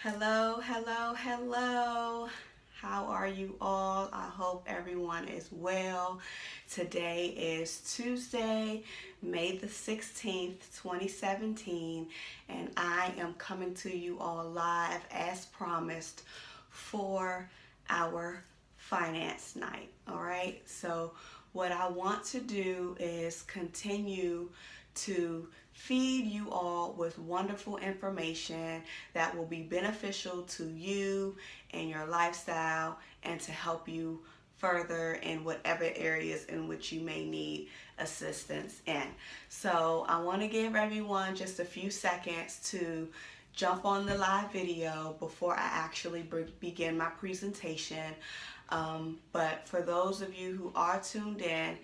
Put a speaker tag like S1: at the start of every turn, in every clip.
S1: Hello, hello, hello. How are you all? I hope everyone is well. Today is Tuesday, May the 16th, 2017, and I am coming to you all live as promised for our finance night. All right, so what I want to do is continue to feed you all with wonderful information that will be beneficial to you and your lifestyle and to help you further in whatever areas in which you may need assistance in. So I want to give everyone just a few seconds to jump on the live video before I actually begin my presentation. But for those of you who are tuned in,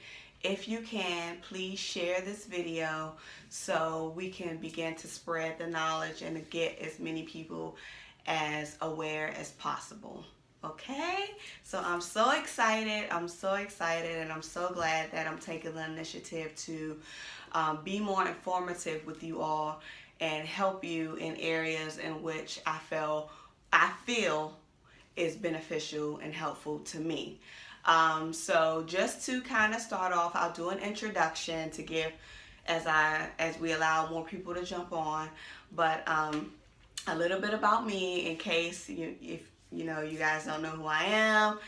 S1: if you can, please share this video so we can begin to spread the knowledge and to get as many people as aware as possible. Okay? So I'm so excited. I'm so excited, and I'm so glad that I'm taking the initiative to be more informative with you all and help you in areas in which I feel is beneficial and helpful to me. So just to kind of start off, I'll do an introduction to give as we allow more people to jump on, but a little bit about me in case if you guys don't know who I am.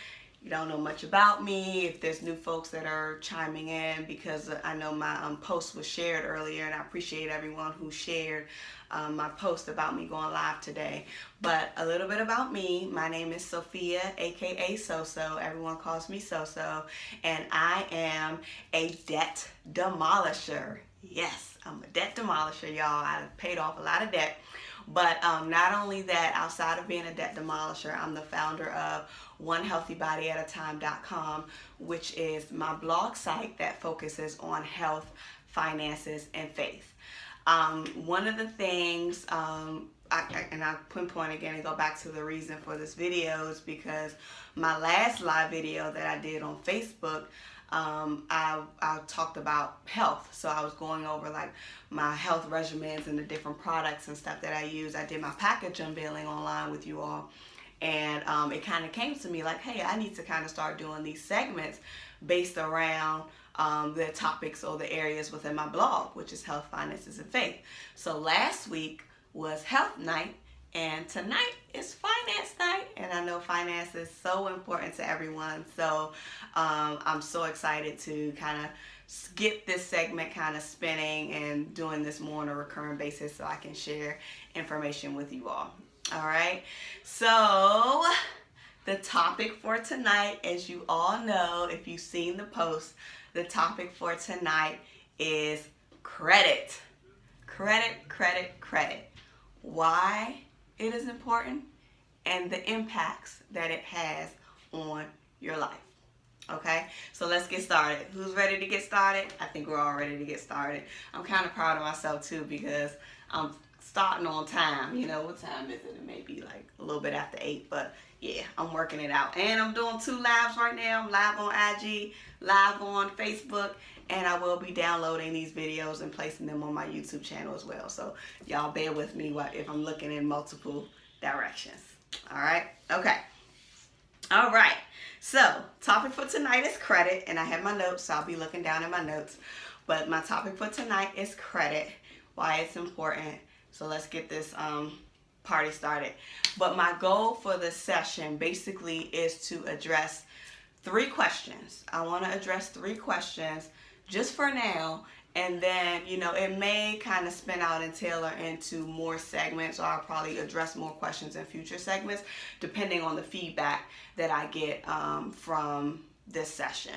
S1: You don't know much about me. If there's new folks that are chiming in, because I know my post was shared earlier, and I appreciate everyone who shared my post about me going live today. But a little bit about me. My name is Sophia, aka Soso. Everyone calls me Soso, and I am a debt demolisher. Yes, I'm a debt demolisher, y'all. I paid off a lot of debt. But not only that, outside of being a debt demolisher, I'm the founder of OneHealthyBodyAtAtime.com, which is my blog site that focuses on health, finances, and faith. One of the things, I'll pinpoint again and go back to the reason for this video, is because my last live video that I did on Facebook, I talked about health. So I was going over like my health regimens and the different products and stuff that I use. I did my package unveiling online with you all, and it kind of came to me like, hey, I need to kind of start doing these segments based around the topics or the areas within my blog, which is health, finances, and faith. So last week was health night, and tonight is finance night, and I know finance is so important to everyone. So I'm so excited to kind of get this segment kind of spinning and doing this more on a recurring basis so I can share information with you all. All right. So the topic for tonight, as you all know, if you've seen the post, the topic for tonight is credit. Credit, credit, credit. Why it is important and the impacts that it has on your life. Okay, so let's get started. Who's ready to get started? I think we're all ready to get started. I'm kind of proud of myself too, because I'm starting on time. You know, what time is it? It may be like a little bit after 8, but yeah, I'm working it out. And I'm doing 2 lives right now. I'm live on IG, live on Facebook, and I will be downloading these videos and placing them on my YouTube channel as well. So y'all bear with me if I'm looking in multiple directions. All right? Okay. All right. So, topic for tonight is credit, and I have my notes, so I'll be looking down at my notes. But my topic for tonight is credit, why it's important. So let's get this party started. But my goal for this session basically is to address 3 questions. I want to address 3 questions just for now, and then, it may kind of spin out and tailor into more segments, or I'll probably address more questions in future segments, depending on the feedback that I get from this session.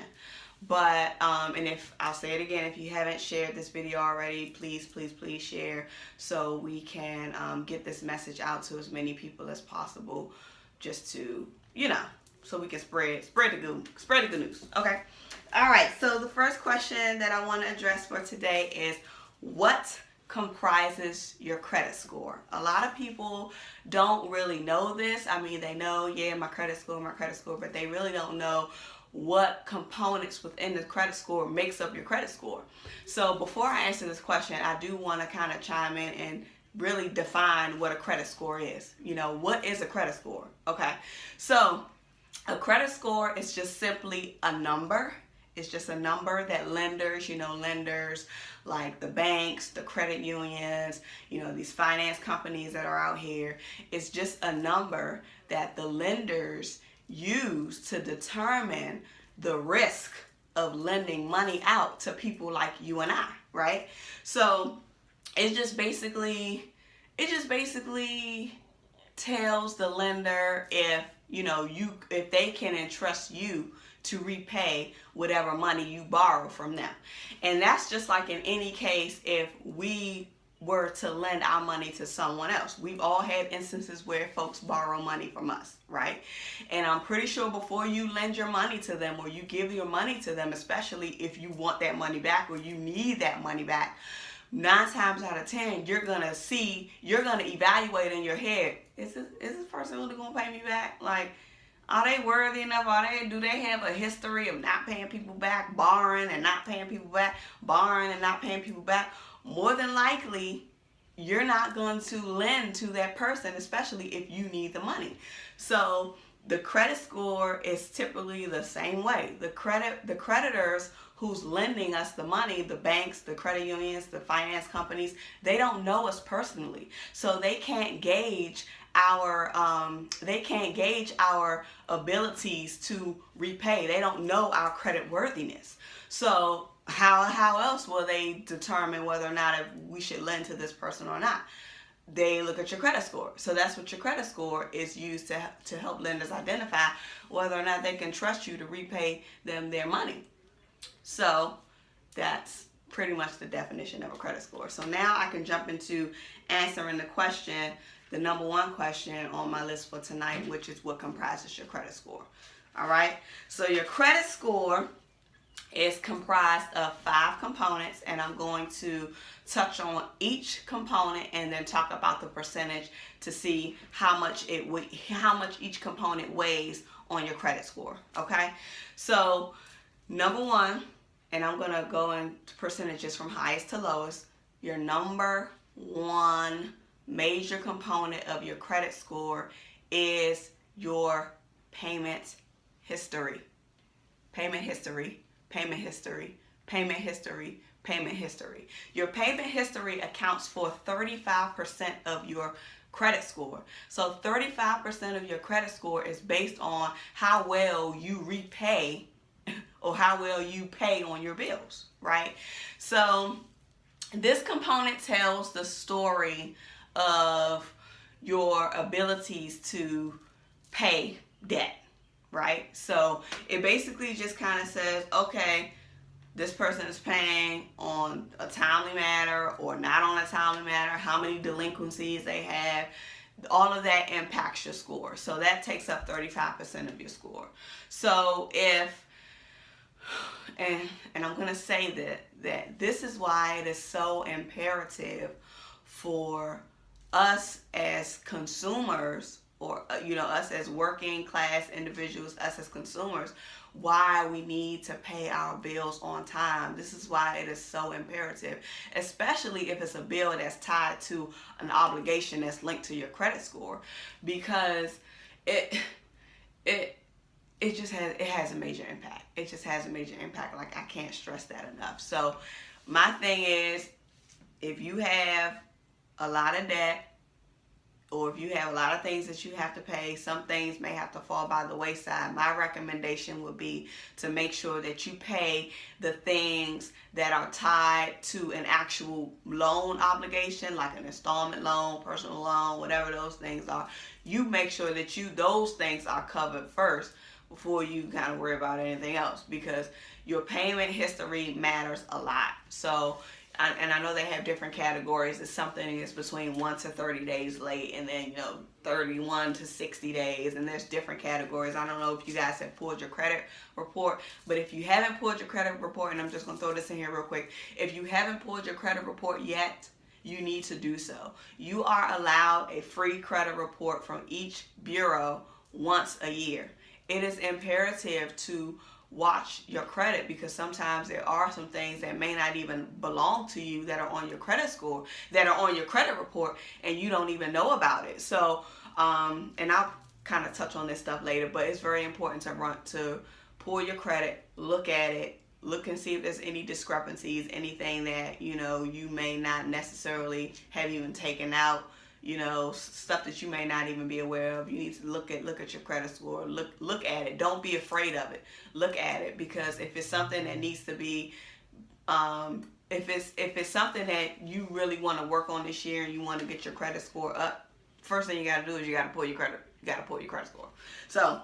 S1: But, and if I'll say it again, if you haven't shared this video already, please, please, please share so we can get this message out to as many people as possible, just to, so we can spread the good news. Okay. All right. So the first question that I want to address for today is, what comprises your credit score? A lot of people don't really know this. I mean, they know, yeah, my credit score, but they really don't know what components within the credit score makes up your credit score. So before I answer this question, I do want to kind of chime in and really define what a credit score is. What is a credit score? Okay, so a credit score is just simply a number. It's just a number that lenders like the banks, the credit unions, these finance companies that are out here. It's just a number that the lenders use to determine the risk of lending money out to people like you and I, right? So it just basically tells the lender if they can entrust you to repay whatever money you borrow from them. And that's just like in any case if we were to lend our money to someone else. We've all had instances where folks borrow money from us, right? And I'm pretty sure before you lend your money to them or you give your money to them, especially if you want that money back or you need that money back, 9 times out of 10, you're going to evaluate in your head, is this person really going to pay me back? Like, are they worthy enough? Do they have a history of not paying people back, borrowing and not paying people back, borrowing and not paying people back? More than likely, you're not going to lend to that person, especially if you need the money. So the credit score is typically the same way. The creditors who's lending us the money, the banks, the credit unions, the finance companies, they don't know us personally. So they can't gauge our abilities to repay. They don't know our credit worthiness. So how else will they determine whether or not if we should lend to this person or not? They look at your credit score. So that's what your credit score is used to help lenders identify whether or not they can trust you to repay them their money. So that's pretty much the definition of a credit score. So now I can jump into answering the question, the number one question on my list for tonight, which is what comprises your credit score. All right. So your credit score is comprised of 5 components, and I'm going to touch on each component and then talk about the percentage to see how much each component weighs on your credit score. Okay. So number one, and I'm going to go in percentages from highest to lowest, your number one major component of your credit score is your payment history. Payment history, payment history, payment history, payment history. Your payment history accounts for 35% of your credit score. So 35% of your credit score is based on how well you repay or how well you pay on your bills, right? So this component tells the story of your abilities to pay debt, right? So it basically just kind of says, okay, this person is paying on a timely manner or not on a timely manner, how many delinquencies they have. All of that impacts your score. So that takes up 35% of your score. So and I'm going to say that this is why it is so imperative for us as consumers, or us as working class individuals, us as consumers, why we need to pay our bills on time. This is why it is so imperative, especially if it's a bill that's tied to an obligation that's linked to your credit score, because it has a major impact. It just has a major impact. Like, I can't stress that enough. So my thing is, if you have a lot of debt, or if you have a lot of things that you have to pay, some things may have to fall by the wayside. My recommendation would be to make sure that you pay the things that are tied to an actual loan obligation, like an installment loan, personal loan, whatever those things are. You make sure that those things are covered first before you kind of worry about anything else, because your payment history matters a lot. So, and I know they have different categories. It's something that's between 1 to 30 days late, and then 31 to 60 days, and there's different categories. I don't know if you guys have pulled your credit report, but if you haven't pulled your credit report, and I'm just going to throw this in here real quick, if you haven't pulled your credit report yet, you need to do so. You are allowed a free credit report from each bureau once a year. It is imperative to watch your credit, because sometimes there are some things that may not even belong to you that are on your credit score, that are on your credit report, and you don't even know about it. So, and I'll kind of touch on this stuff later, but it's very important to pull your credit, look at it, look and see if there's any discrepancies, anything that, you know, you may not necessarily have even taken out, you know, stuff that you may not even be aware of. You need to look at your credit score. Look at it. Don't be afraid of it. Look at it, because if it's something that needs to be, if it's something that you really want to work on this year and you want to get your credit score up, first thing you got to do is you got to pull your credit. You got to pull your credit score. So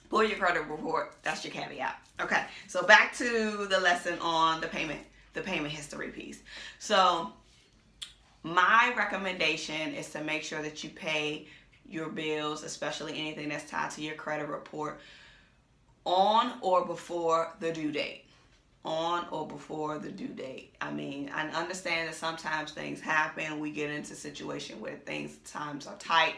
S1: pull your credit report. That's your caveat. Okay. So back to the lesson on the payment history piece. So my recommendation is to make sure that you pay your bills, especially anything that's tied to your credit report, on or before the due date. On or before the due date. I mean, I understand that sometimes things happen. We get into a situation where times are tight,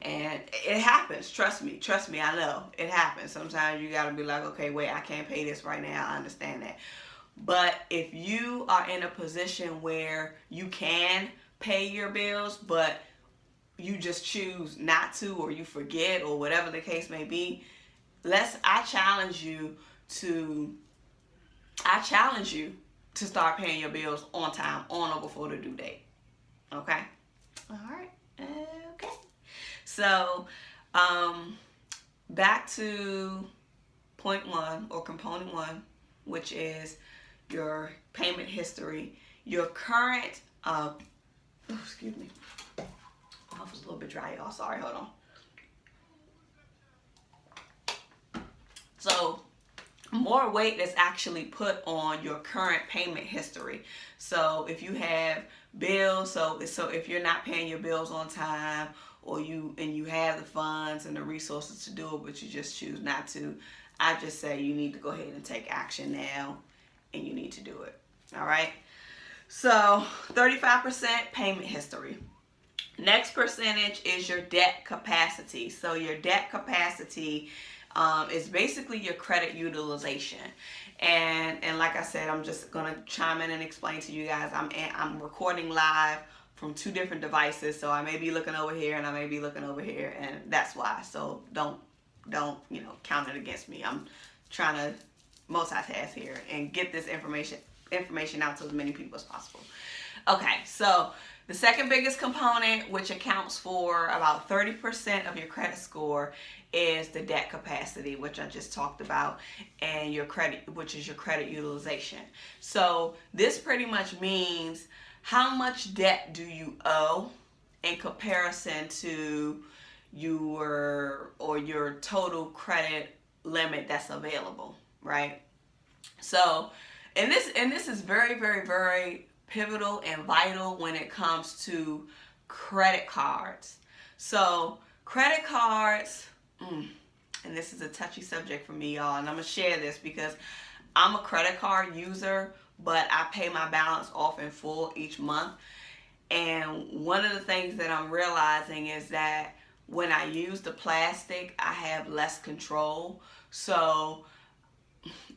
S1: and it happens. Trust me, I know it happens. Sometimes you gotta be like, okay, wait, I can't pay this right now. I understand that. But if you are in a position where you can pay your bills, but you just choose not to, or you forget, or whatever the case may be, I challenge you to start paying your bills on time, on or before the due date. Okay? All right. Okay. So, back to point one, or component one, which is your payment history, your current, excuse me. I was a little bit dry, y'all. Sorry, hold on. So, more weight is actually put on your current payment history. So if you have bills, so if you're not paying your bills on time, or you have the funds and the resources to do it, but you just choose not to, I just say you need to go ahead and take action now, and you need to do it. All right. So 35% payment history. Next percentage is your debt capacity. So your debt capacity is basically your credit utilization. And like I said, I'm just gonna chime in and explain to you guys. I'm recording live from two different devices, so I may be looking over here and I may be looking over here, and that's why. So don't count it against me. I'm trying to multitask here and get this information out to as many people as possible. Okay, so the second biggest component, which accounts for about 30% of your credit score, is the debt capacity, which I just talked about, and your credit, which is your credit utilization. So this pretty much means how much debt do you owe in comparison to your total credit limit that's available, right? So, and this is very, very, very pivotal and vital when it comes to credit cards. So credit cards, and this is a touchy subject for me, y'all, and I'm gonna share this because I'm a credit card user, but I pay my balance off in full each month. And one of the things that I'm realizing is that when I use the plastic, I have less control. So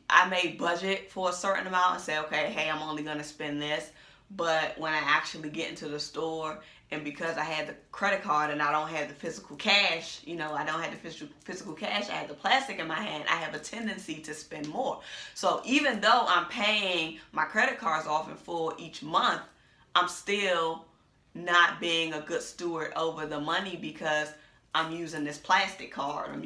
S1: I may budget for a certain amount and say, okay, hey, I'm only gonna spend this. But when I actually get into the store, and because I had the credit card and I don't have the physical cash, I don't have the physical cash, I have the plastic in my hand, I have a tendency to spend more. So even though I'm paying my credit cards off in full each month, I'm still not being a good steward over the money, because I'm using this plastic card. Like,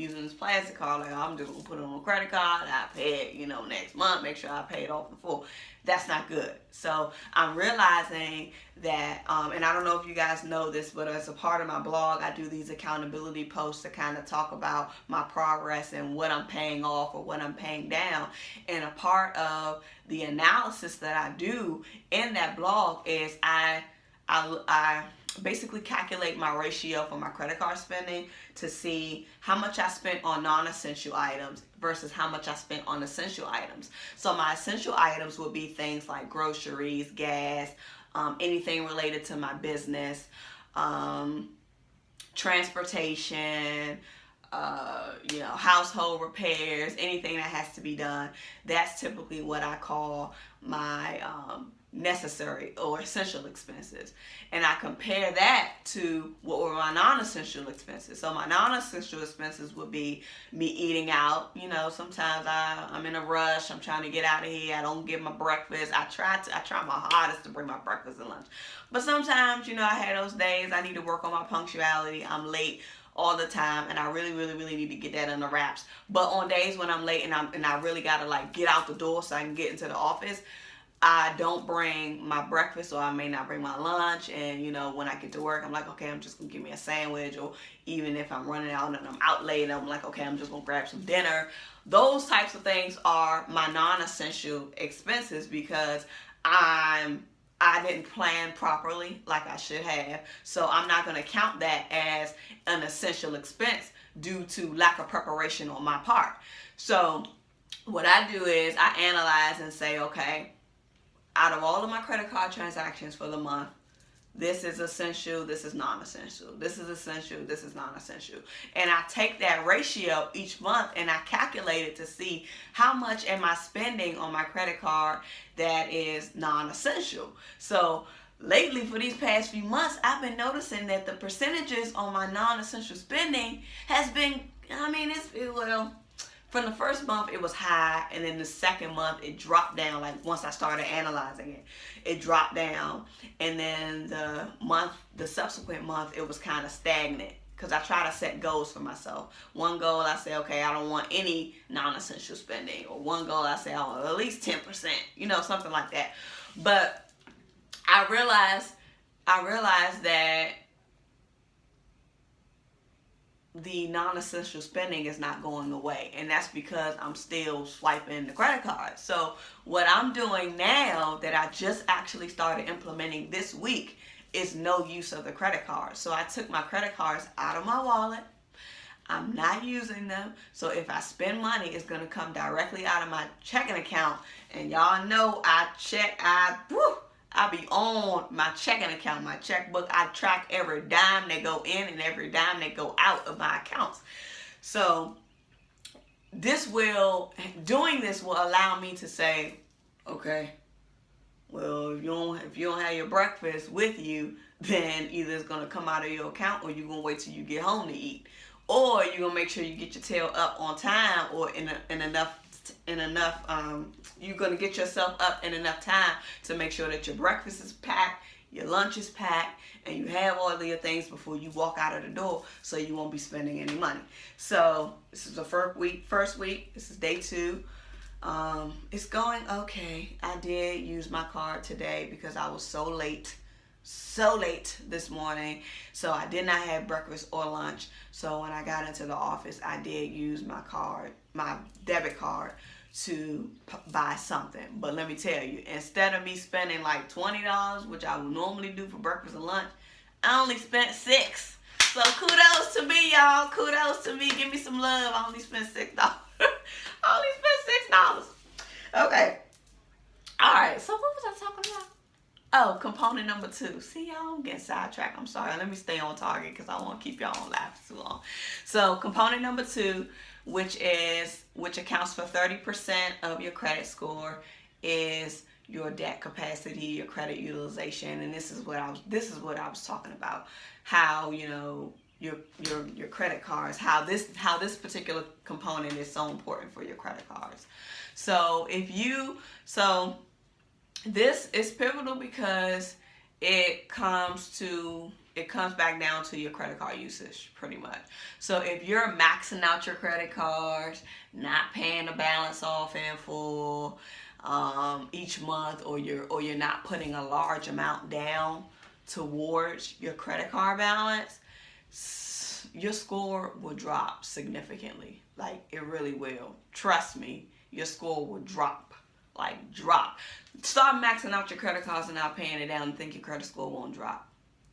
S1: I'm just gonna put it on a credit card, I pay it, next month, make sure I pay it off in full. That's not good. So I'm realizing that, and I don't know if you guys know this, but as a part of my blog, I do these accountability posts to kind of talk about my progress and what I'm paying off or what I'm paying down. And a part of the analysis that I do in that blog is I basically calculate my ratio for my credit card spending to see how much I spent on non-essential items versus how much I spent on essential items. So my essential items would be things like groceries, gas, anything related to my business, transportation, household repairs, anything that has to be done. That's typically what I call my necessary or essential expenses. And I compare that to what were my non-essential expenses. So my non-essential expenses would be me eating out. Sometimes I'm in a rush. I'm trying to get out of here. I don't get my breakfast. I try my hardest to bring my breakfast and lunch. But sometimes, I have those days I need to work on my punctuality. I'm late all the time, and I really, really, really need to get that under wraps. But on days when I'm late and I really gotta get out the door so I can get into the office, I don't bring my breakfast, or I may not bring my lunch. And when I get to work, I'm like, okay, I'm just gonna give me a sandwich. Or even if I'm running out and I'm out late, I'm like, okay, I'm just gonna grab some dinner. Those types of things are my non-essential expenses, because I didn't plan properly like I should have. So I'm not going to count that as an essential expense due to lack of preparation on my part. So what I do is I analyze and say, okay, out of all of my credit card transactions for the month, this is essential, this is non-essential. This is essential, this is non-essential. And I take that ratio each month and I calculate it to see how much am I spending on my credit card that is non-essential. So lately, for these past few months, I've been noticing that the percentages on my non-essential spending has been, from the first month it was high, and then the second month it dropped down. Once I started analyzing it, it dropped down, and then the subsequent month it was kind of stagnant, because I try to set goals for myself. One goal, I say, okay, I don't want any non-essential spending, or one goal, I say, I want at least 10%, something like that. But I realized that the non-essential spending is not going away, and that's because I'm still swiping the credit card. So what I'm doing now, that I just actually started implementing this week, is no use of the credit card. So I took my credit cards out of my wallet. I'm not using them. So if I spend money, it's going to come directly out of my checking account. And y'all know I be on my checking account, my checkbook. I track every dime that go in and every dime that go out of my accounts. So doing this will allow me to say, okay, well, if you don't have your breakfast with you, then either it's going to come out of your account, or you're going to wait till you get home to eat. Or you're going to make sure you get your tail up on time, or in enough, you're going to get yourself up in enough time to make sure that your breakfast is packed, your lunch is packed, and you have all of your things before you walk out of the door, so you won't be spending any money. So this is the first week. This is day 2. It's going okay. I did use my card today because I was so late this morning, so I did not have breakfast or lunch. So when I got into the office, I did use my debit card to buy something. But let me tell you, instead of me spending like $20, which I would normally do for breakfast and lunch, I only spent $6. So kudos to me, y'all. Kudos to me. Give me some love. I only spent $6. I only spent $6. Okay. All right. So what was I talking about? Oh, component number 2. See, y'all, I'm getting sidetracked. I'm sorry. Let me stay on target because I won't keep y'all on laughing too long. So component number 2, which accounts for 30% of your credit score, is your debt capacity, your credit utilization. And this is what I was talking about. How, your credit cards, how this particular component is so important for your credit cards. So this is pivotal because it comes back down to your credit card usage, pretty much. So if you're maxing out your credit cards, not paying the balance off in full each month, or you're not putting a large amount down towards your credit card balance, your score will drop significantly. Like, it really will. Trust me, your score will drop. Start maxing out your credit cards and not paying it down and think your credit score won't drop.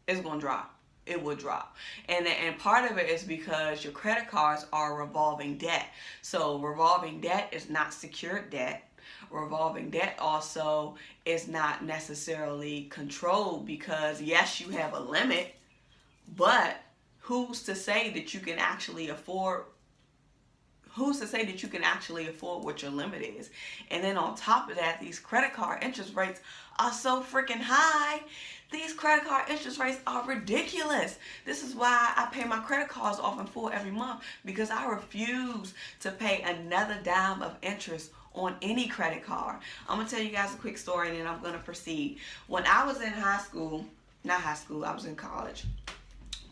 S1: It's going to drop. It will drop. And part of it is because your credit cards are revolving debt. So revolving debt is not secured debt. Revolving debt also is not necessarily controlled, because yes, you have a limit, but who's to say that you can actually afford what your limit is? And then on top of that, these credit card interest rates are so freaking high. These credit card interest rates are ridiculous. This is why I pay my credit cards off in full every month, because I refuse to pay another dime of interest on any credit card. I'm going to tell you guys a quick story and then I'm going to proceed. When I was in I was in college.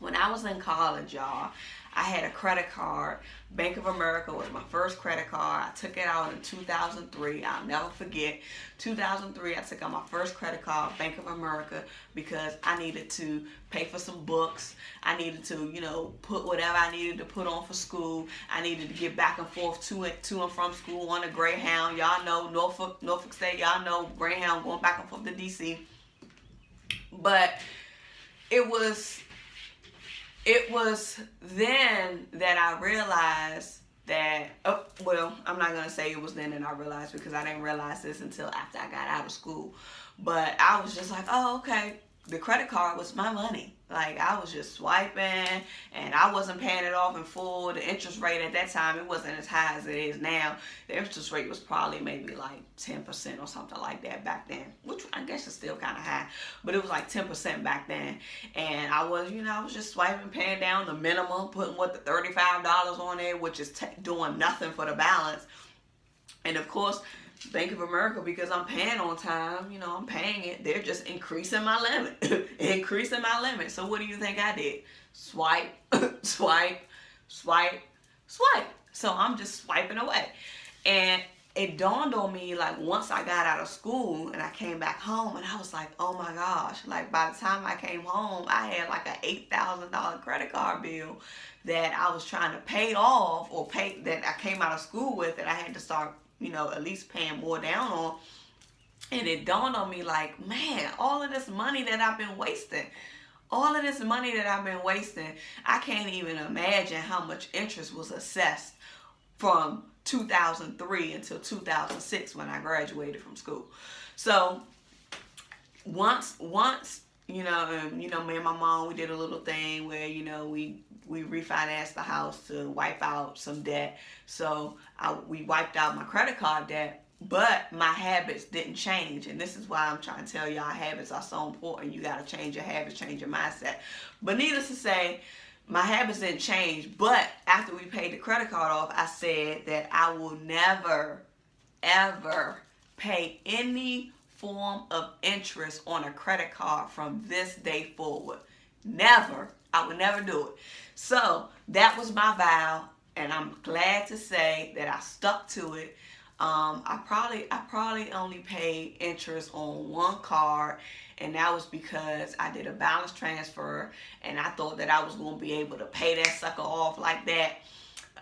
S1: When I was in college, y'all, I had a credit card. Bank of America was my first credit card. I took it out in 2003. I'll never forget. 2003, I took out my first credit card, Bank of America, because I needed to pay for some books. I needed to, put whatever I needed to put on for school. I needed to get back and forth to and from school on a Greyhound. Y'all know Norfolk State. Y'all know Greyhound, going back and forth to DC. But it was then that I realized that, I'm not going to say it was then that I realized, because I didn't realize this until after I got out of school. But I was just like, oh, okay, the credit card was my money. Like, I was just swiping, and I wasn't paying it off in full. The interest rate at that time, it wasn't as high as it is now. The interest rate was probably maybe like 10% or something like that back then, which I guess is still kind of high, but it was like 10% back then. And I was just swiping, paying down the minimum, putting the $35 on there, which is doing nothing for the balance. And of course, Bank of America, because I'm paying on time, I'm paying it, they're just increasing my limit. So what do you think I did? Swipe, swipe, swipe, swipe. So I'm just swiping away. And it dawned on me, like, once I got out of school and I came back home, and I was like, oh my gosh, like, by the time I came home, I had like an $8,000 credit card bill that I was trying to pay off, that I came out of school with, that I had to start at least paying more down on. And it dawned on me, like, man, all of this money that I've been wasting, I can't even imagine how much interest was assessed from 2003 until 2006 when I graduated from school. So once me and my mom, we did a little thing where, we refinanced the house to wipe out some debt. So we wiped out my credit card debt, but my habits didn't change. And this is why I'm trying to tell y'all, habits are so important. You got to change your habits, change your mindset. But needless to say, my habits didn't change. But after we paid the credit card off, I said that I will never, ever pay any form of interest on a credit card from this day forward. Never. I would never do it. So that was my vow, and I'm glad to say that I stuck to it. I probably only paid interest on one card, and that was because I did a balance transfer, and I thought that I was going to be able to pay that sucker off like that,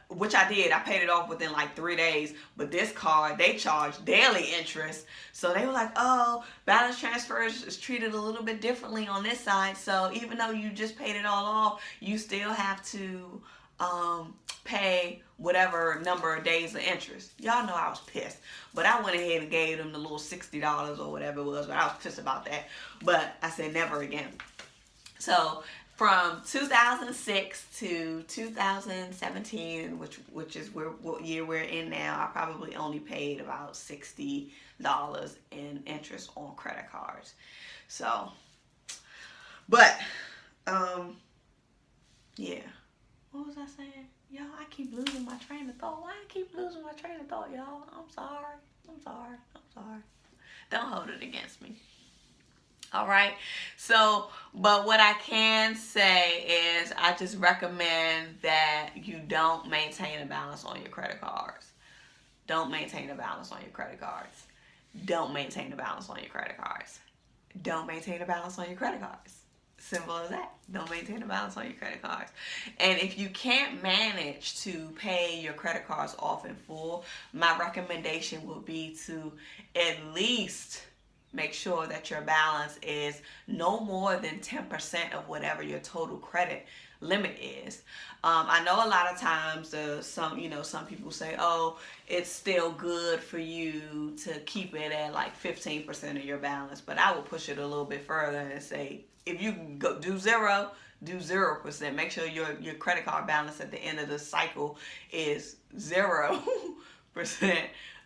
S1: which I did. I paid it off within like 3 days, but this card, they charge daily interest. So they were like, oh, balance transfer is treated a little bit differently on this side. So even though you just paid it all off, you still have to pay whatever number of days of interest. Y'all know I was pissed, but I went ahead and gave them the little $60 or whatever it was, but I was pissed about that. But I said never again. So from 2006 to 2017, which is what year we're in now, I probably only paid about $60 in interest on credit cards. So, but, yeah. What was I saying? Y'all, I keep losing my train of thought. Why I keep losing my train of thought, y'all? I'm sorry. Don't hold it against me. All right. So, but what I can say is I just recommend that you don't maintain a balance on your credit cards. Don't maintain a balance on your credit cards. Don't maintain a balance on your credit cards. Don't maintain a balance on your credit cards. Simple as that. Don't maintain a balance on your credit cards. And if you can't manage to pay your credit cards off in full, my recommendation would be to at least make sure that your balance is no more than 10% of whatever your total credit limit is. I know a lot of times some people say, oh, it's still good for you to keep it at like 15% of your balance, but I will push it a little bit further and say, if you can go do zero, do 0%. Make sure your credit card balance at the end of the cycle is 0%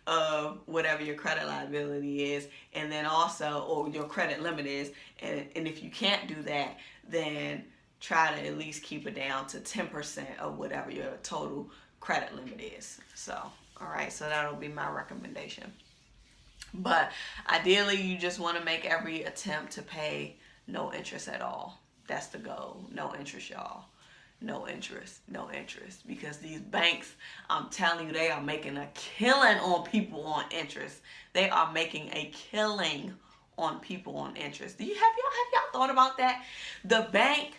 S1: of whatever your credit liability is, and then also, or your credit limit is, and if you can't do that, then try to at least keep it down to 10% of whatever your total credit limit is. So, all right, so that'll be my recommendation. But ideally, you just want to make every attempt to pay no interest at all. That's the goal. No interest, y'all. No interest. No interest. Because these banks, I'm telling you, they are making a killing on people on interest. They are making a killing on people on interest. Have y'all thought about that? The bank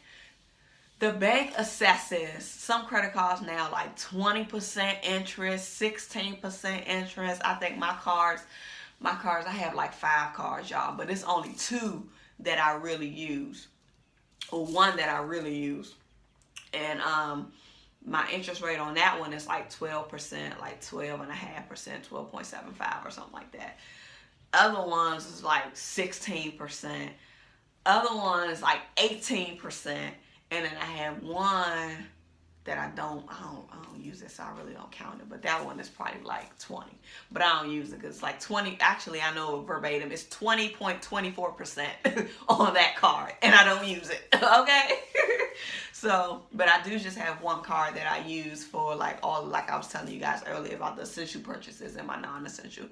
S1: assesses some credit cards now like 20% interest, 16% interest. I think my cards, I have like 5 cards, y'all, but it's only 2 that I really use, or 1 that I really use. And my interest rate on that one is like 12%, like 12.5%, 12.75 or something like that. Other ones is like 16%. Other one is like 18%. And then I have one that I don't use it, so I really don't count it. But that one is probably like 20. But I don't use it because it's like 20. Actually, I know verbatim. It's 20.24% on that card. And I don't use it. Okay? So, but I do just have one card that I use for like I was telling you guys earlier about the essential purchases and my non-essential.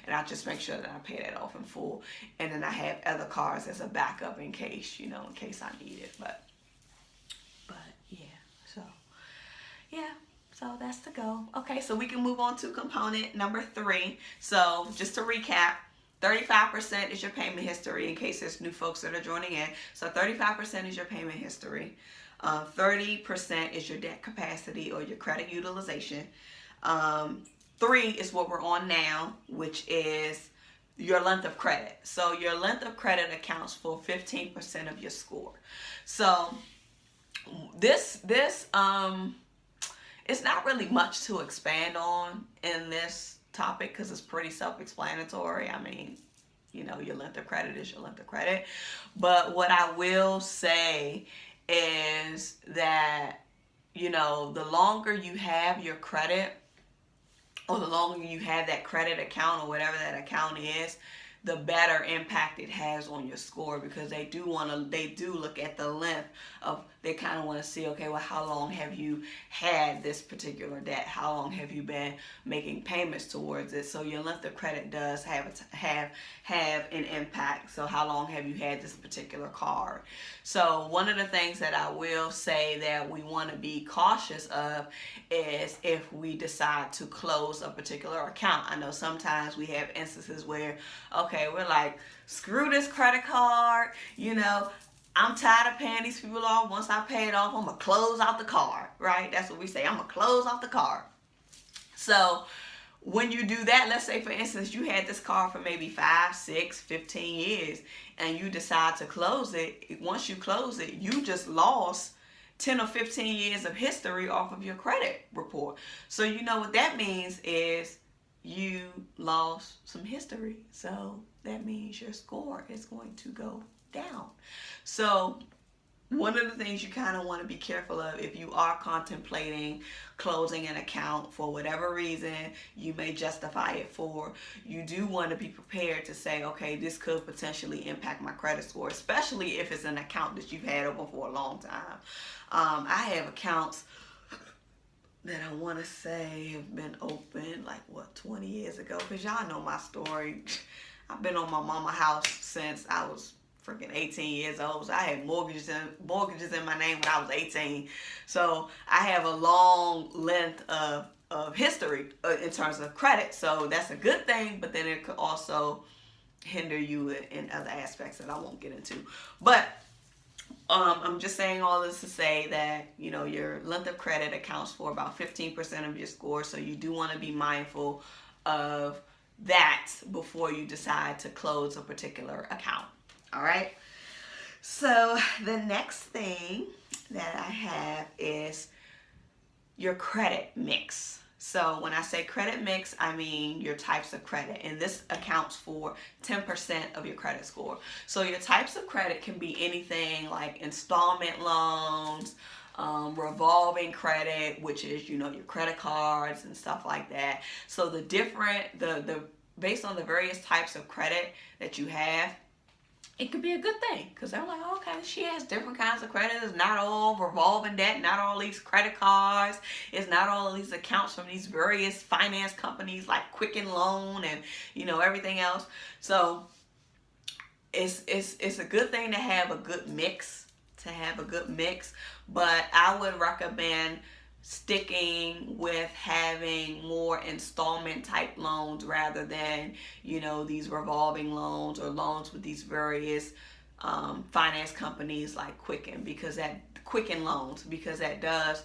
S1: And I just make sure that I pay that off in full. And then I have other cards as a backup in case, in case I need it. But yeah, so that's the goal. Okay, so we can move on to component number 3. So just to recap, 35% is your payment history in case there's new folks that are joining in. So 35% is your payment history. 30% is your debt capacity or your credit utilization. 3 is what we're on now, which is your length of credit. So your length of credit accounts for 15% of your score. So this it's not really much to expand on in this topic because it's pretty self-explanatory. I mean, your length of credit is your length of credit. But what I will say is that, the longer you have your credit, or the longer you have that credit account or whatever that account is, the better impact it has on your score, because they do look at the length of, they kind of want to see, okay, well, how long have you had this particular debt? How long have you been making payments towards it? So your length of credit does have an impact. So how long have you had this particular card? So one of the things that I will say that we want to be cautious of is if we decide to close a particular account. I know sometimes we have instances where, okay, we're like, screw this credit card, I'm tired of paying these people off. Once I pay it off, I'm going to close out the card, right? That's what we say. I'm going to close out the card. So when you do that, let's say, for instance, you had this card for maybe 5, 6, 15 years, and you decide to close it. Once you close it, you just lost 10 or 15 years of history off of your credit report. So you know what that means is you lost some history. So that means your score is going to go down. So one of the things you kind of want to be careful of, if you are contemplating closing an account for whatever reason you may justify it for, you do want to be prepared to say, okay, this could potentially impact my credit score, especially if it's an account that you've had open for a long time. I have accounts that I want to say have been open 20 years ago, because y'all know my story. I've been on my mama's house since I was freaking 18 years old. So I had mortgages in my name when I was 18. So I have a long length of history in terms of credit. So that's a good thing, but then it could also hinder you in other aspects that I won't get into. But I'm just saying all this to say that, your length of credit accounts for about 15% of your score. So you do want to be mindful of that before you decide to close a particular account. All right. So the next thing that I have is your credit mix. So when I say credit mix, I mean your types of credit, and this accounts for 10% of your credit score. So your types of credit can be anything like installment loans, revolving credit, which is your credit cards and stuff like that. So the based on the various types of credit that you have, it could be a good thing, because they're like, okay, she has different kinds of credit. It's not all revolving debt, not all these credit cards. It's not all of these accounts from these various finance companies like Quicken Loan and everything else. So it's a good thing to have a good mix. But I would recommend sticking with having more installment type loans rather than these revolving loans or loans with these various finance companies like Quicken Loans, because that does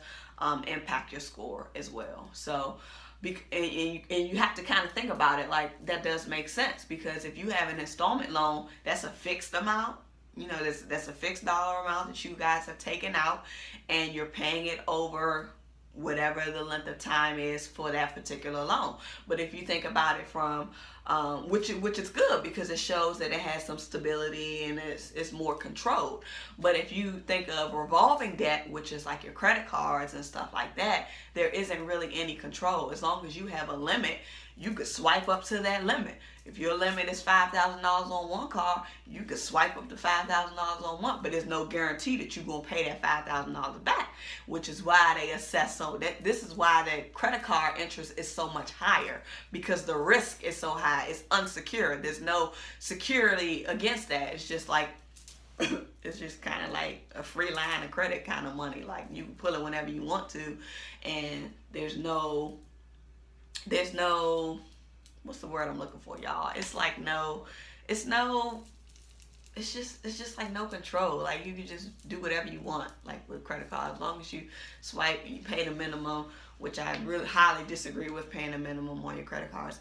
S1: impact your score as well. So and you have to kind of think about it like that does make sense, because if you have an installment loan, that's a fixed amount. That's a fixed dollar amount that you guys have taken out, and you're paying it over whatever the length of time is for that particular loan. But if you think about it from which is good, because it shows that it has some stability and it's more controlled. But if you think of revolving debt, which is like your credit cards and stuff like that, there isn't really any control. As long as you have a limit, you could swipe up to that limit. If your limit is $5,000 on one car, you could swipe up to $5,000 on one, but there's no guarantee that you're going to pay that $5,000 back, which is why they assess this is why the credit card interest is so much higher, because the risk is so high. It's unsecured. There's no security against that. It's just like it's just kind of like a free line of credit kind of money. Like you can pull it whenever you want to, and there's no what's the word I'm looking for, y'all? It's like it's just like no control. Like you can just do whatever you want, like with credit cards. As long as you swipe, you pay the minimum, which I really highly disagree with paying a minimum on your credit cards.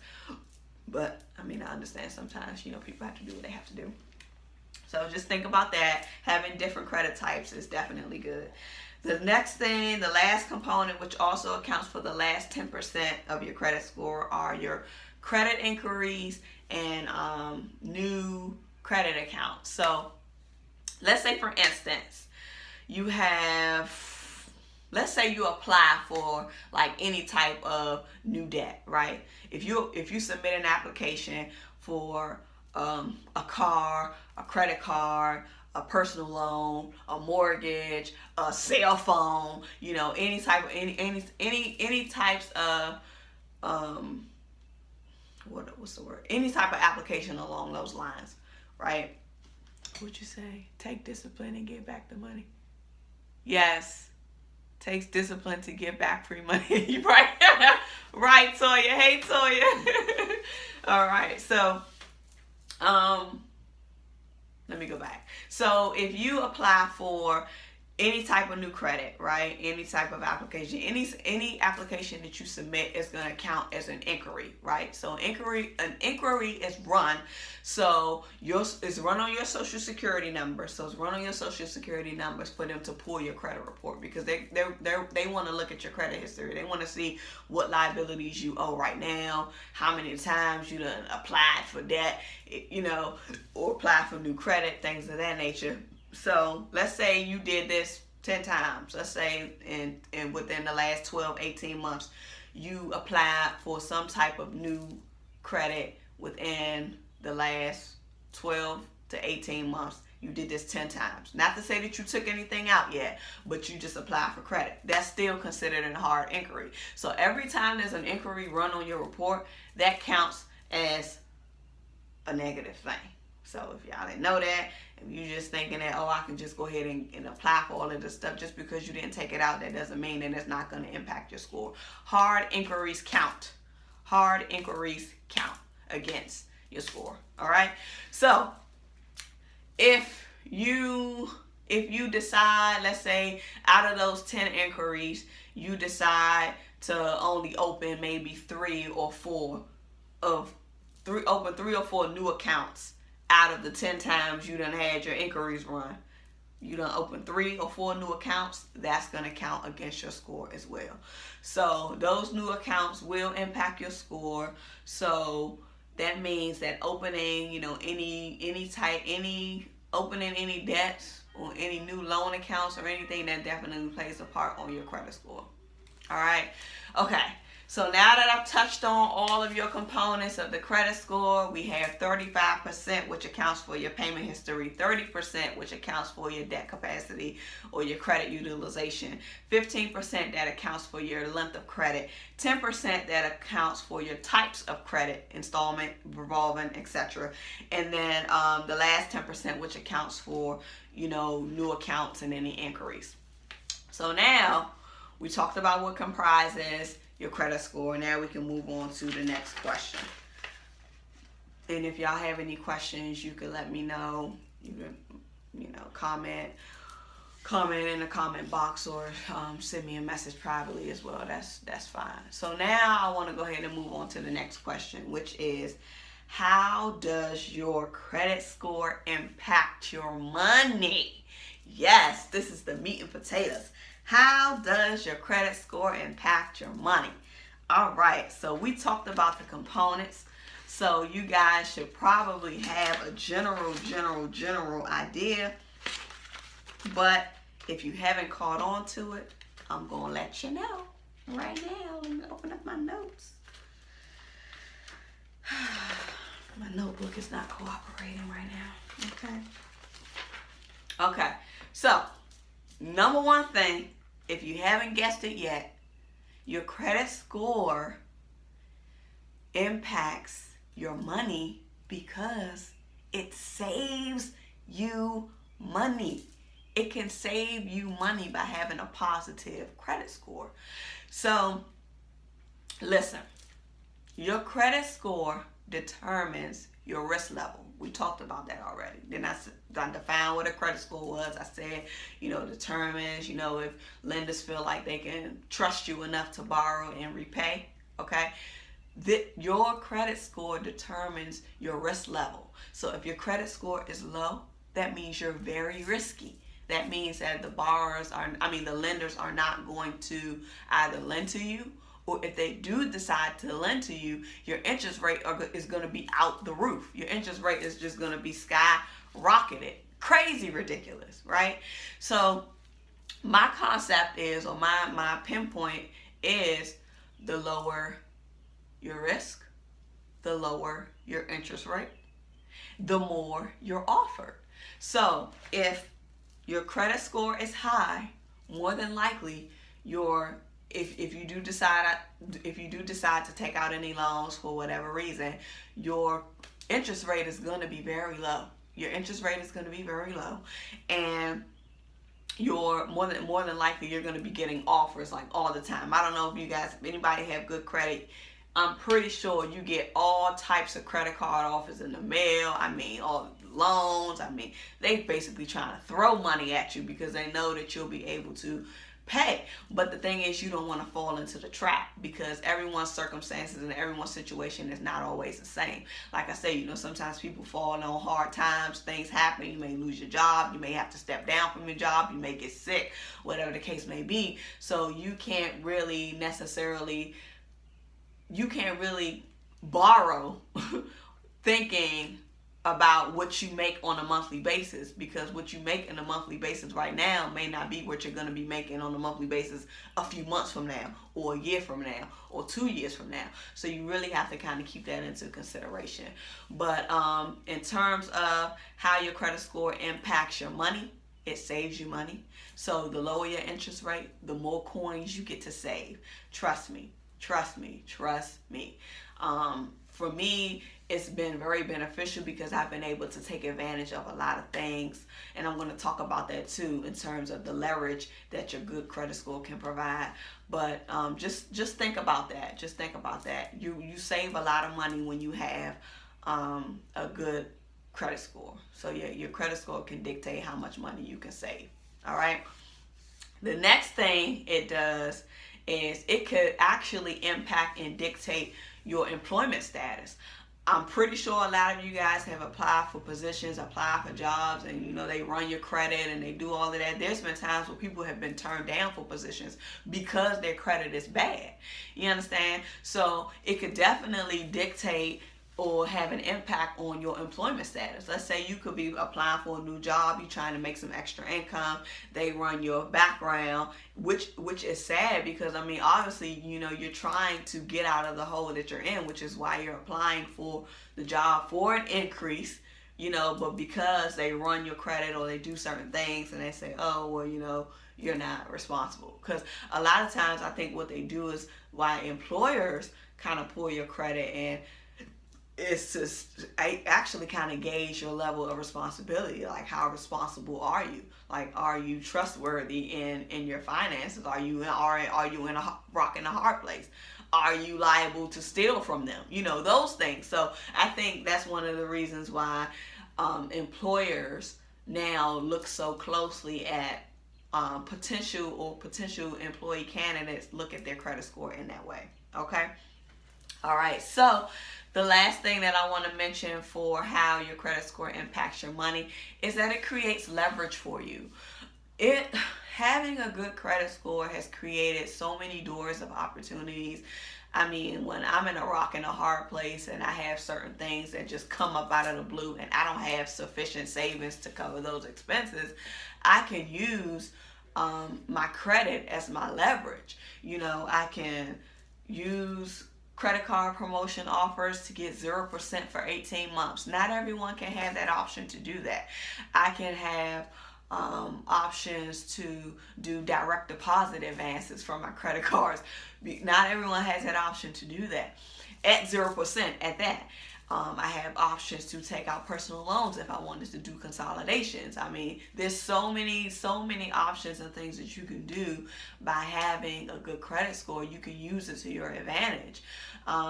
S1: But I mean, I understand sometimes, people have to do what they have to do. So just think about that. Having different credit types is definitely good. The next thing, the last component, which also accounts for the last 10% of your credit score, are your credit inquiries and new credit accounts. So let's say, for instance, let's say you apply for like any type of new debt, right? If you submit an application for a car, a credit card, a personal loan, a mortgage, a cell phone, any types of what's the word? Any type of application along those lines, right? What'd you say? Take discipline and get back the money. Yes. Takes discipline to get back free money. Right? Right, Toya. Hey, Toya. All right. So, let me go back. So if you apply for any type of new credit, right? Any type of application, any application that you submit is going to count as an inquiry, right? So an inquiry is run. So it's run on your social security number. So it's run on your social security numbers for them to pull your credit report, because they want to look at your credit history. They want to see what liabilities you owe right now, how many times you done applied for debt, or applied for new credit, things of that nature. So let's say you did this 10 times. Let's say in within the last 12, 18 months, you applied for some type of new credit within the last 12 to 18 months. You did this 10 times. Not to say that you took anything out yet, but you just applied for credit. That's still considered a hard inquiry. So every time there's an inquiry run on your report, that counts as a negative thing. So if y'all didn't know that, if you just thinking that, I can just go ahead and apply for all of this stuff, just because you didn't take it out, that doesn't mean that it's not going to impact your score. Hard inquiries count. Hard inquiries count against your score. All right. So if you decide, let's say out of those 10 inquiries, you decide to only open maybe three or four new accounts out of the 10 times you done had your inquiries run, you done open 3 or 4 new accounts, that's going to count against your score as well. So those new accounts will impact your score. So that means that opening, opening any debts or any new loan accounts or anything, that definitely plays a part on your credit score. All right. Okay. So now that I've touched on all of your components of the credit score, we have 35%, which accounts for your payment history, 30%, which accounts for your debt capacity or your credit utilization, 15% that accounts for your length of credit, 10% that accounts for your types of credit, installment, revolving, etc. And then the last 10%, which accounts for, new accounts and any inquiries. So now we talked about what comprises your credit score. Now we can move on to the next question. And if y'all have any questions, you can let me know. You can, comment in the comment box, or send me a message privately as well. That's fine. So now I want to go ahead and move on to the next question, which is, how does your credit score impact your money? Yes, this is the meat and potatoes. How does your credit score impact your money? All right, so we talked about the components. So you guys should probably have a general idea. But if you haven't caught on to it, I'm going to let you know right now. Let me open up my notes. My notebook is not cooperating right now. Okay, so number one thing, if you haven't guessed it yet, your credit score impacts your money because it saves you money. It can save you money by having a positive credit score. So, listen, your credit score determines your risk level. We talked about that already. Then I defined what a credit score was. I said, determines, if lenders feel like they can trust you enough to borrow and repay. Okay. Your credit score determines your risk level. So if your credit score is low, that means you're very risky. That means that the lenders are not going to either lend to you, or if they do decide to lend to you, your interest rate is going to be out the roof. Your interest rate is just going to be skyrocketed. Crazy ridiculous, right? So my concept is, or my pinpoint is, the lower your risk, the lower your interest rate, the more you're offered. So if your credit score is high, more than likely if you do decide to take out any loans for whatever reason, your interest rate is going to be very low. Your interest rate is going to be very low, and you're more than likely you're going to be getting offers like all the time. I don't know if anybody have good credit. I'm pretty sure you get all types of credit card offers in the mail. All loans. They basically trying to throw money at you because they know that you'll be able to pay. But the thing is, you don't want to fall into the trap, because everyone's circumstances and everyone's situation is not always the same. Like I say, sometimes people fall on hard times, things happen, you may lose your job, you may have to step down from your job, you may get sick, whatever the case may be. So you can't really borrow thinking about what you make on a monthly basis, because what you make on a monthly basis right now may not be what you're going to be making on a monthly basis a few months from now, or a year from now, or 2 years from now. So you really have to kind of keep that into consideration. But in terms of how your credit score impacts your money, it saves you money. So the lower your interest rate, the more coins you get to save. Trust me. For me, it's been very beneficial because I've been able to take advantage of a lot of things, and I'm going to talk about that too in terms of the leverage that your good credit score can provide. But just think about that. Just think about that. You save a lot of money when you have a good credit score. So your credit score can dictate how much money you can save. All right. The next thing it does is it could actually impact and dictate your employment status. I'm pretty sure a lot of you guys have applied for positions, applied for jobs, and they run your credit and they do all of that. There's been times where people have been turned down for positions because their credit is bad. You understand? So it could definitely dictate or have an impact on your employment status. Let's say you could be applying for a new job, you're trying to make some extra income, they run your background, which is sad because obviously, you're trying to get out of the hole that you're in, which is why you're applying for the job for an increase, but because they run your credit or they do certain things and they say, oh, well, you're not responsible. Because a lot of times I think what they do is why employers kind of pull your credit, and it's just actually kind of gauge your level of responsibility. Like, how responsible are you? Like, are you trustworthy in your finances? Are you in a rock and a hard place? Are you liable to steal from them? Those things. So I think that's one of the reasons why employers now look so closely at potential employee candidates, look at their credit score in that way. Okay. All right. So the last thing that I want to mention for how your credit score impacts your money is that it creates leverage for you. Having a good credit score has created so many doors of opportunities. When I'm in a rock and a hard place and I have certain things that just come up out of the blue and I don't have sufficient savings to cover those expenses, I can use my credit as my leverage. I can use credit card promotion offers to get 0% for 18 months. Not everyone can have that option to do that. I can have options to do direct deposit advances from my credit cards. Not everyone has that option to do that at 0% at that. I have options to take out personal loans if I wanted to do consolidations. There's so many options and things that you can do by having a good credit score. You can use it to your advantage.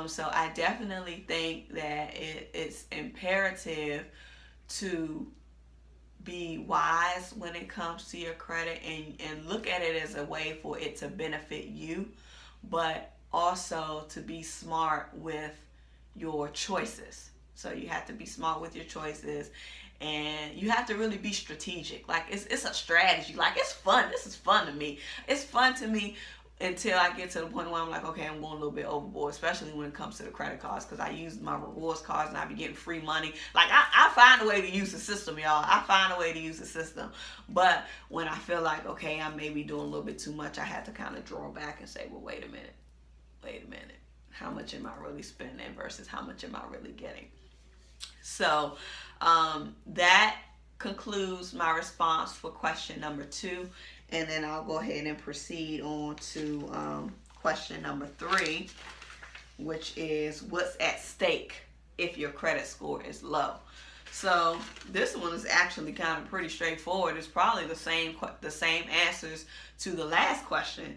S1: So I definitely think that it's imperative to be wise when it comes to your credit and look at it as a way for it to benefit you, but also to be smart with your choices. So you have to be smart with your choices, and you have to really be strategic. Like, it's a strategy. Like, it's fun. This is fun to me. It's fun to me until I get to the point where I'm like, okay, I'm going a little bit overboard, especially when it comes to the credit cards, because I use my rewards cards and I be getting free money. Like, I find a way to use the system, y'all. I find a way to use the system. But when I feel like, okay, I may be doing a little bit too much, I have to kind of draw back and say, well, wait a minute. How much am I really spending versus how much am I really getting? So that concludes my response for question number 2. And then I'll go ahead and proceed on to question number 3, which is what's at stake if your credit score is low. So this one is actually kind of pretty straightforward. It's probably the same answers to the last question.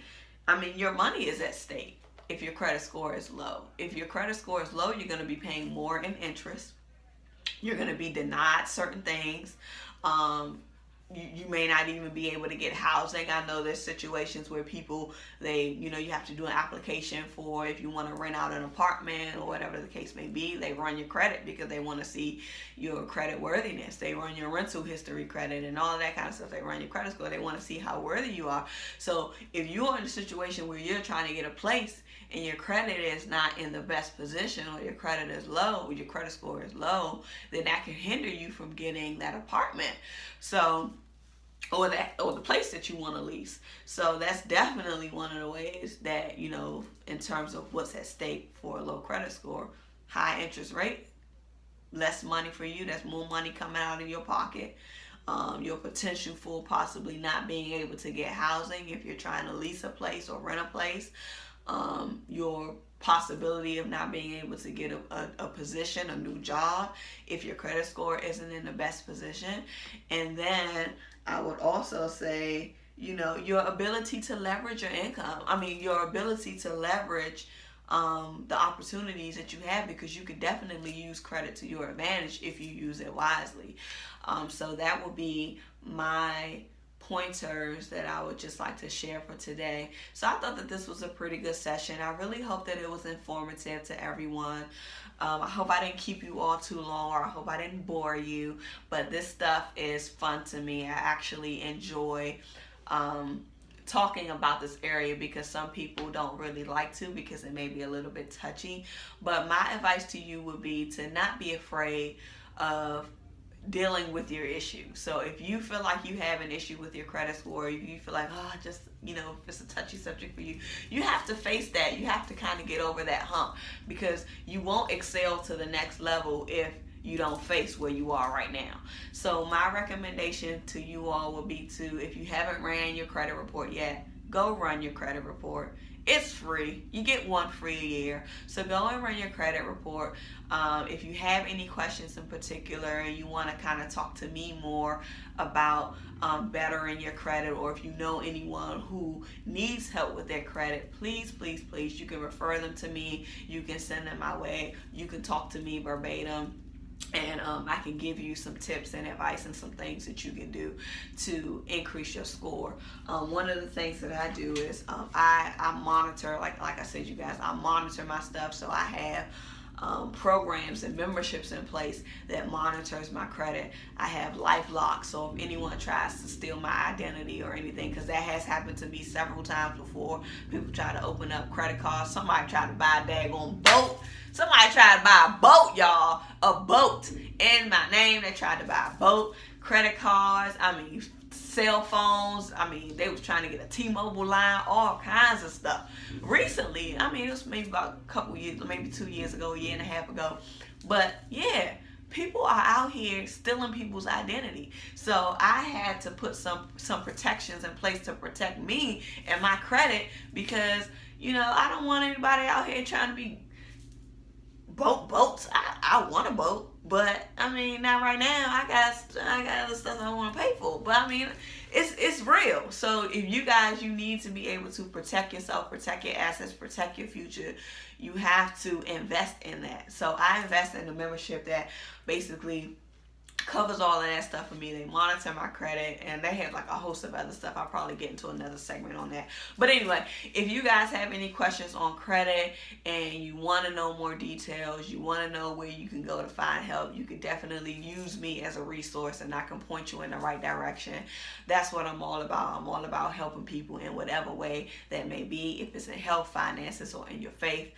S1: Your money is at stake if your credit score is low. If your credit score is low, you're going to be paying more in interest. You're going to be denied certain things. You may not even be able to get housing. I know there's situations where people, you have to do an application for if you want to rent out an apartment or whatever the case may be. They run your credit because they want to see your credit worthiness. They run your rental history credit and all of that kind of stuff. They run your credit score. They want to see how worthy you are. So if you're in a situation where you're trying to get a place and your credit is not in the best position, or your credit is low, or your credit score is low, then that can hinder you from getting that apartment. So, or the place that you want to lease. So that's definitely one of the ways that, in terms of what's at stake for a low credit score. High interest rate, less money for you. That's more money coming out of your pocket. Your potential for possibly not being able to get housing if you're trying to lease a place or rent a place. Your possibility of not being able to get a position, a new job, if your credit score isn't in the best position. And then I would also say, your ability to leverage your income. Your ability to leverage the opportunities that you have, because you could definitely use credit to your advantage if you use it wisely. So that would be my pointers that I would just like to share for today. So I thought that this was a pretty good session. I really hope that it was informative to everyone. I hope I didn't keep you all too long, or I hope I didn't bore you, but this stuff is fun to me. I actually enjoy talking about this area because some people don't really like to, because it may be a little bit touchy. But my advice to you would be to not be afraid of dealing with your issue. So if you feel like you have an issue with your credit score, if you feel like, just, if it's a touchy subject for you, you have to face that. You have to kind of get over that hump, because you won't excel to the next level if you don't face where you are right now. So my recommendation to you all would be to, if you haven't ran your credit report yet, go run your credit report. It's free. You get one free a year. So go and run your credit report. If you have any questions in particular and you want to kind of talk to me more about bettering your credit, or if you know anyone who needs help with their credit, please, please, please, you can refer them to me. You can send them my way. You can talk to me verbatim. And I can give you some tips and advice and some things that you can do to increase your score. One of the things that I do is I monitor, like I said, you guys, I monitor my stuff. So I have programs and memberships in place that monitors my credit. I have LifeLock, so if anyone tries to steal my identity or anything, because that has happened to me several times before. People try to open up credit cards. Somebody tried to buy a daggone boat. Somebody tried to buy a boat, y'all. A boat in my name. They tried to buy a boat. Credit cards. Cell phones. They was trying to get a T-Mobile line. All kinds of stuff. Recently, it was maybe about a couple years, maybe 2 years ago, a year and a half ago. But yeah, people are out here stealing people's identity. So I had to put some protections in place to protect me and my credit, because I don't want anybody out here trying to be boats. I want a boat, but not right now. I got other stuff I want to pay for. But it's real. So if you need to be able to protect yourself, protect your assets, protect your future, you have to invest in that. So I invest in a membership that basically covers all of that stuff for me. They monitor my credit, and they have like a host of other stuff. I'll probably get into another segment on that. But anyway, if you guys have any questions on credit and you want to know more details, you want to know where you can go to find help, you can definitely use me as a resource, and I can point you in the right direction. That's what I'm all about. I'm all about helping people in whatever way that may be, if it's in health, finances, or in your faith.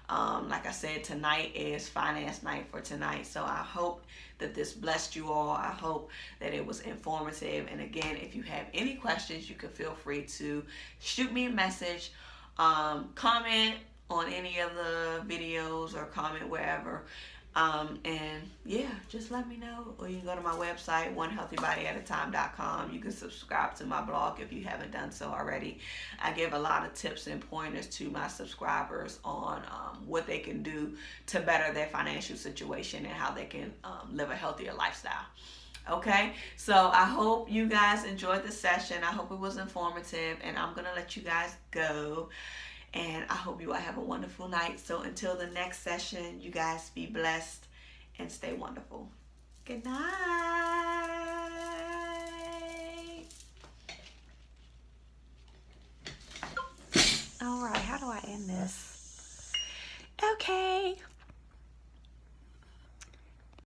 S1: Like I said, tonight is finance night for tonight. So I hope that this blessed you all. I hope that it was informative. And again, if you have any questions, you can feel free to shoot me a message, comment on any of the videos, or comment wherever. And yeah, just let me know. Or you can go to my website, onehealthybodyataTime.com. You can subscribe to my blog if you haven't done so already. I give a lot of tips and pointers to my subscribers on what they can do to better their financial situation and how they can live a healthier lifestyle. Okay, so I hope you guys enjoyed the session. I hope it was informative, and I'm going to let you guys go. And I hope you all have a wonderful night. So until the next session, you guys be blessed and stay wonderful. Good night.